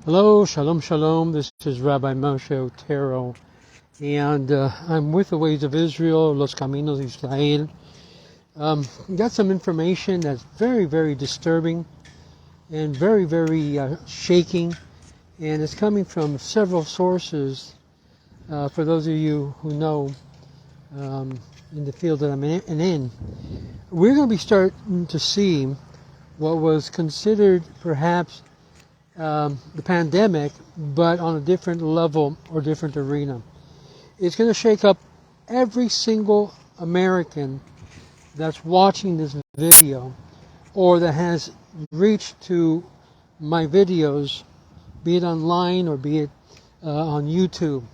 Hello, shalom, shalom. This is Rabbi Moshe Otero, and I'm with the Ways of Israel, Los Caminos de Israel. Got some information that's very, very disturbing and very, very shaking, and it's coming from several sources. For those of you who know, in the field that I'm in, we're going to be starting to see what was considered perhaps the pandemic, but on a different level or different arena. It's going to shake up every single American that's watching this video or that has reached to my videos, be it online or be it on YouTube.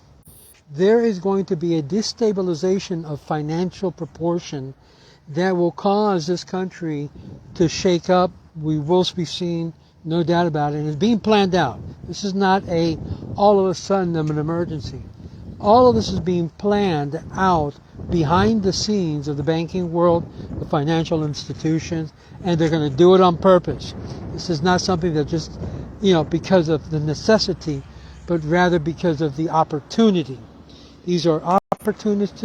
There is going to be a destabilization of financial proportion that will cause this country to shake up. We will be seeing, no doubt about it, and it's being planned out. This is not a all of a sudden an emergency. All of this is being planned out behind the scenes of the banking world, the financial institutions, and they're going to do it on purpose. This is not something that just, because of the necessity, but rather because of the opportunity. These are opportunists.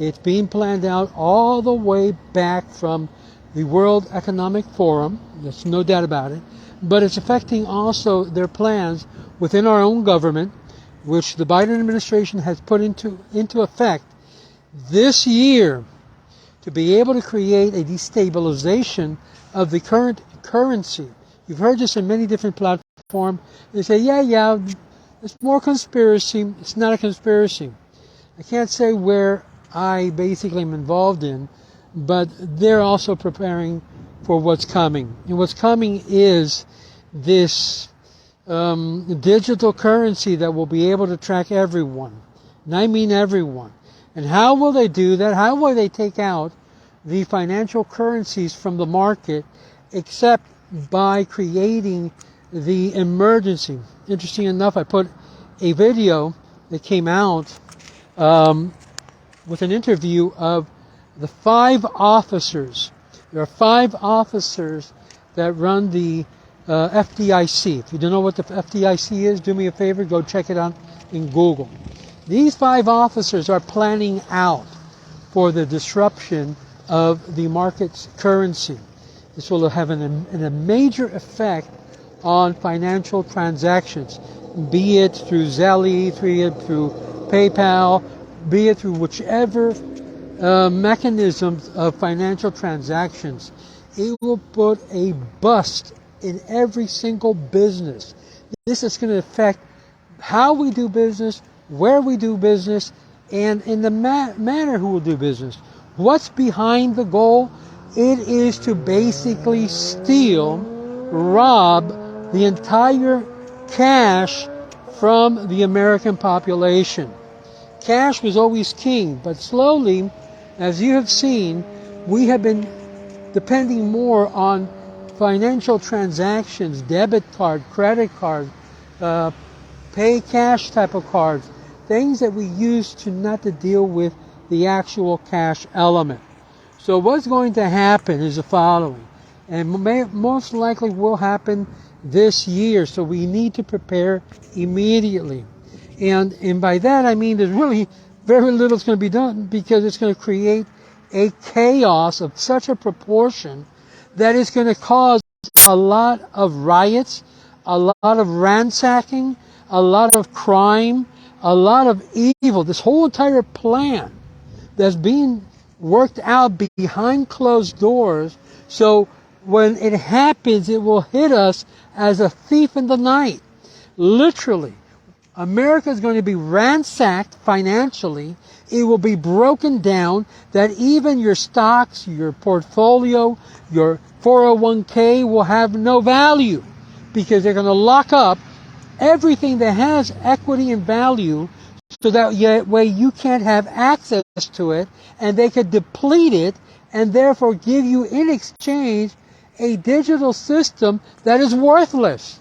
It's being planned out all the way back from the World Economic Forum. There's no doubt about it. But it's affecting also their plans within our own government, which the Biden administration has put into effect this year to be able to create a destabilization of the current currency. You've heard this in many different platforms. They say, yeah, it's more conspiracy. It's not a conspiracy. I can't say where I basically am involved in, but they're also preparing for what's coming. And what's coming is this digital currency that will be able to track everyone. And I mean everyone. And how will they do that? How will they take out the financial currencies from the market except by creating the emergency? Interesting enough, I put a video that came out with an interview of the 5 officers. There are 5 officers that run the FDIC. If you don't know what the FDIC is, do me a favor, go check it out in Google. These 5 officers are planning out for the disruption of the market's currency. This will have a major effect on financial transactions, be it through Zelle, be it through PayPal, be it through whichever mechanisms of financial transactions. It will put a bust in every single business. This is going to affect how we do business, where we do business, and in the manner who will do business. What's behind the goal? It is to basically steal, rob the entire cash from the American population. Cash was always king, but slowly, as you have seen, we have been depending more on financial transactions, debit card, credit card, pay cash type of cards, things that we use not to deal with the actual cash element. So what's going to happen is the following, and most likely will happen this year, so we need to prepare immediately. And by that I mean there's really very little is going to be done, because it's going to create a chaos of such a proportion that is going to cause a lot of riots, a lot of ransacking, a lot of crime, a lot of evil. This whole entire plan that's being worked out behind closed doors, so when it happens, it will hit us as a thief in the night. Literally. America is going to be ransacked financially. It will be broken down that even your stocks, your portfolio, your 401k will have no value, because they're going to lock up everything that has equity and value, so that way you can't have access to it, and they could deplete it and therefore give you in exchange a digital system that is worthless.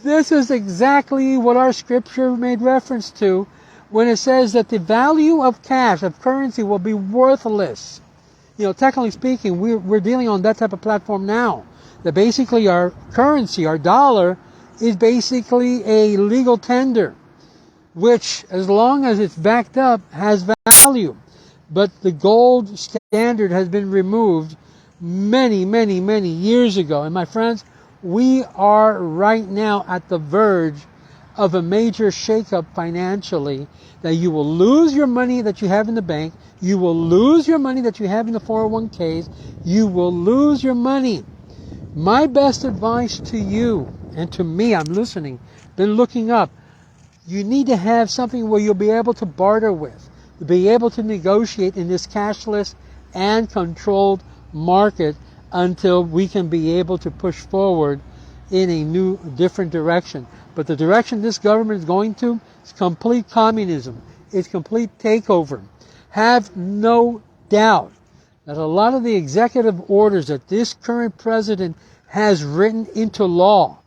This is exactly what our scripture made reference to when it says that the value of cash, of currency, will be worthless. Technically speaking, we're dealing on that type of platform now. that basically our currency, our dollar, is basically a legal tender, which, as long as it's backed up, has value. But the gold standard has been removed many, many, many years ago. And my friends, we are right now at the verge of a major shakeup financially, that you will lose your money that you have in the bank, you will lose your money that you have in the 401ks, you will lose your money. My best advice to you and to me, I'm listening, been looking up, you need to have something where you'll be able to barter with, to be able to negotiate in this cashless and controlled market until we can be able to push forward in a new, different direction. But the direction this government is going to is complete communism. It's complete takeover. Have no doubt that a lot of the executive orders that this current president has written into law,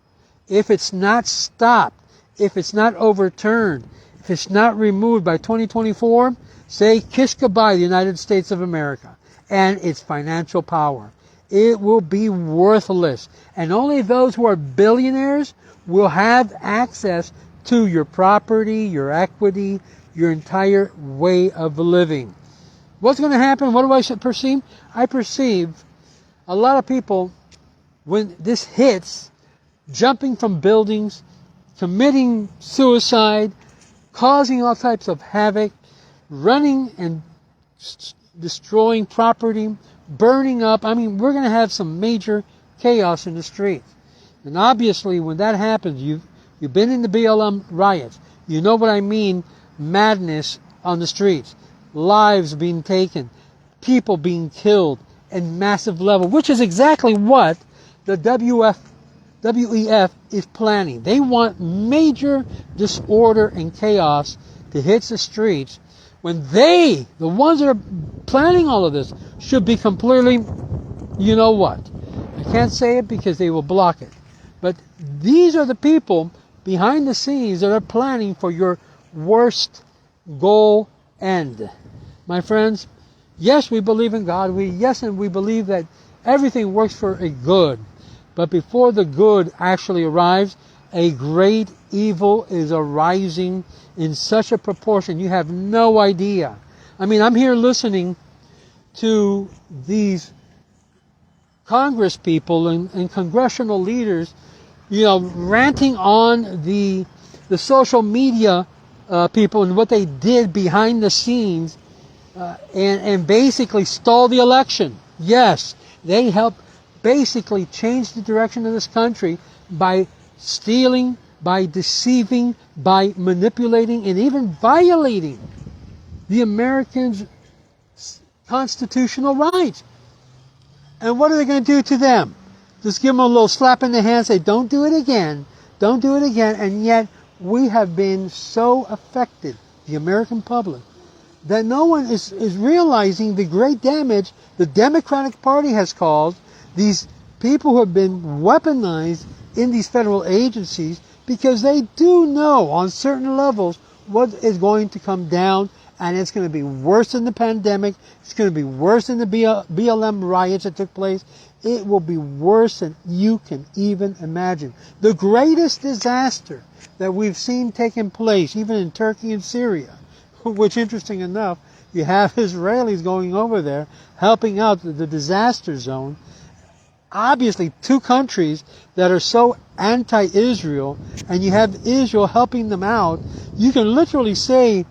if it's not stopped, if it's not overturned, if it's not removed by 2024, say kiss goodbye to the United States of America and its financial power. It will be worthless. And only those who are billionaires will have access to your property, your equity, your entire way of living. What's going to happen? What do I perceive? I perceive a lot of people, when this hits, jumping from buildings, committing suicide, causing all types of havoc, running and destroying property, burning up. I mean, we're going to have some major chaos in the streets. And obviously, when that happens, you've been in the BLM riots. You know what I mean, madness on the streets. Lives being taken, people being killed in massive level, which is exactly what the WEF is planning. They want major disorder and chaos to hit the streets, when they, the ones that are planning all of this, should be completely, you know what? I can't say it because they will block it. But these are the people behind the scenes that are planning for your worst goal end. My friends, yes, we believe in God. And we believe that everything works for a good. But before the good actually arrives, a great evil is arising in such a proportion you have no idea. I mean, I'm here listening to these Congress people and congressional leaders, ranting on the social media people and what they did behind the scenes, and basically stall the election. Yes, they helped basically change the direction of this country by stealing, by deceiving, by manipulating, and even violating the Americans' constitutional rights. And what are they going to do to them? Just give them a little slap in the hand, say, don't do it again, don't do it again. And yet, we have been so affected, the American public, that no one is realizing the great damage the Democratic Party has caused these people who have been weaponized in these federal agencies, because they do know on certain levels what is going to come down, and it's going to be worse than the pandemic. It's going to be worse than the BLM riots that took place. It will be worse than you can even imagine. The greatest disaster that we've seen taking place, even in Turkey and Syria, which, interesting enough, you have Israelis going over there helping out the disaster zone. Obviously, two countries that are so anti-Israel, and you have Israel helping them out. You can literally say,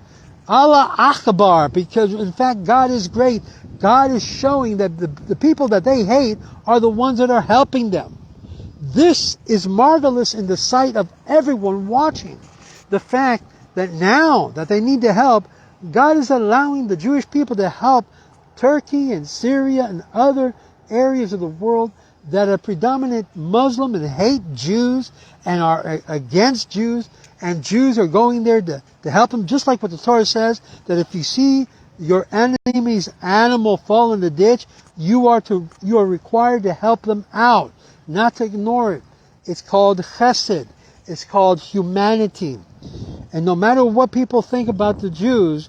Allah Akbar, because in fact God is great. God is showing that the people that they hate are the ones that are helping them. This is marvelous in the sight of everyone watching. The fact that now that they need to help, God is allowing the Jewish people to help Turkey and Syria and other areas of the world that are predominant Muslim and hate Jews and are against Jews, and Jews are going there to help them, just like what the Torah says, that if you see your enemy's animal fall in the ditch, you are required to help them out, not to ignore it. It's called chesed. It's called humanity. And no matter what people think about the Jews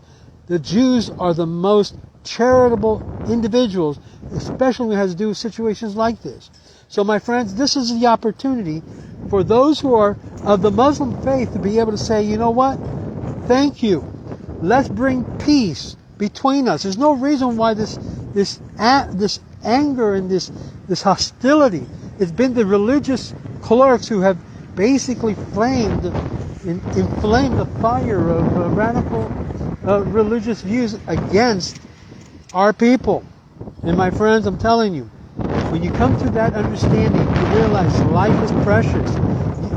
are the most charitable individuals, especially when it has to do with situations like this. So my friends, this is the opportunity for those who are of the Muslim faith to be able to say, you know what? Thank you. Let's bring peace between us. There's no reason why this anger and this hostility. It's been the religious clerks who have basically inflamed the fire of radical religious views against our people. And my friends, I'm telling you, when you come to that understanding, you realize life is precious.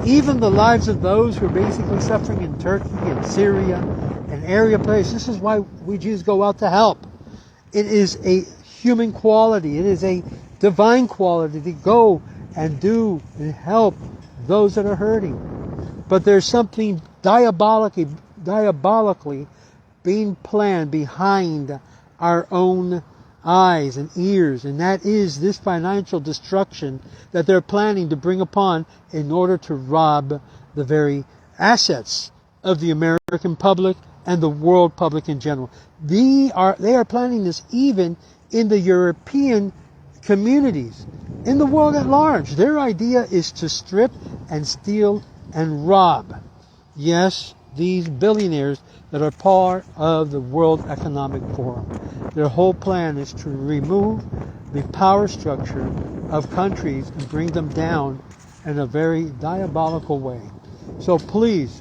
Even the lives of those who are basically suffering in Turkey and Syria and area places. This is why we Jews go out to help. It is a human quality. It is a divine quality to go and do and help those that are hurting. But there's something diabolically being planned behind our own eyes and ears, and that is this financial destruction that they're planning to bring upon in order to rob the very assets of the American public and the world public in general. They are planning this even in the European communities, in the world at large. Their idea is to strip and steal and rob. Yes, these billionaires that are part of the World Economic Forum. Their whole plan is to remove the power structure of countries and bring them down in a very diabolical way. So please,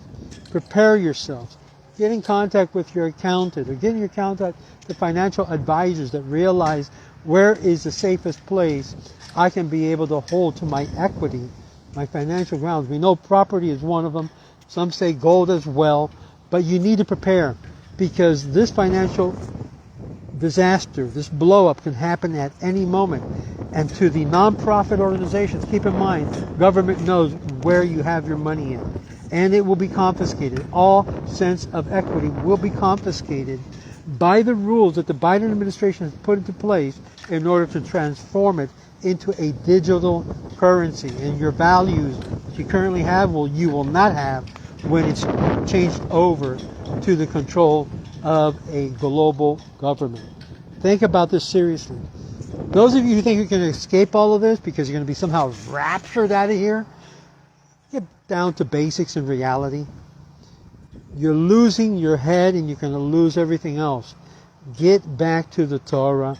prepare yourselves. Get in contact with your accountant, or get in contact with financial advisors that realize where is the safest place I can be able to hold to my equity, my financial grounds. We know property is one of them. Some say gold as well. But you need to prepare, because this financial disaster, this blow-up can happen at any moment. And to the non-profit organizations, keep in mind, government knows where you have your money in. And it will be confiscated. All sense of equity will be confiscated by the rules that the Biden administration has put into place in order to transform it into a digital currency. And your values that you currently have, you will not have when it's changed over to the control of a global government. Think about this seriously. Those of you who think you can escape all of this because you're going to be somehow raptured out of here, get down to basics and reality. You're losing your head and you're going to lose everything else. Get back to the Torah.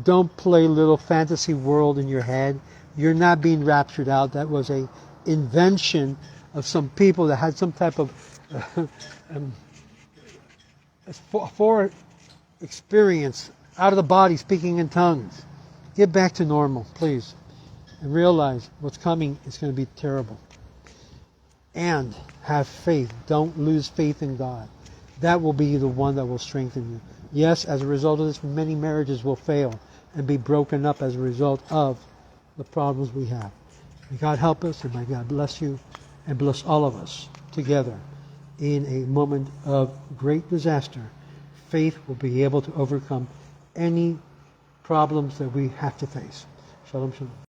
Don't play little fantasy world in your head. You're not being raptured out. That was a invention of some people that had some type of for experience out of the body, speaking in tongues. Get back to normal, please, and realize what's coming is going to be terrible. And have faith. Don't lose faith in God. That will be the one that will strengthen you. Yes, as a result of this, many marriages will fail and be broken up as a result of the problems we have. May God help us, and may God bless you and bless all of us together in a moment of great disaster. Faith will be able to overcome any problems that we have to face. Shalom, shalom.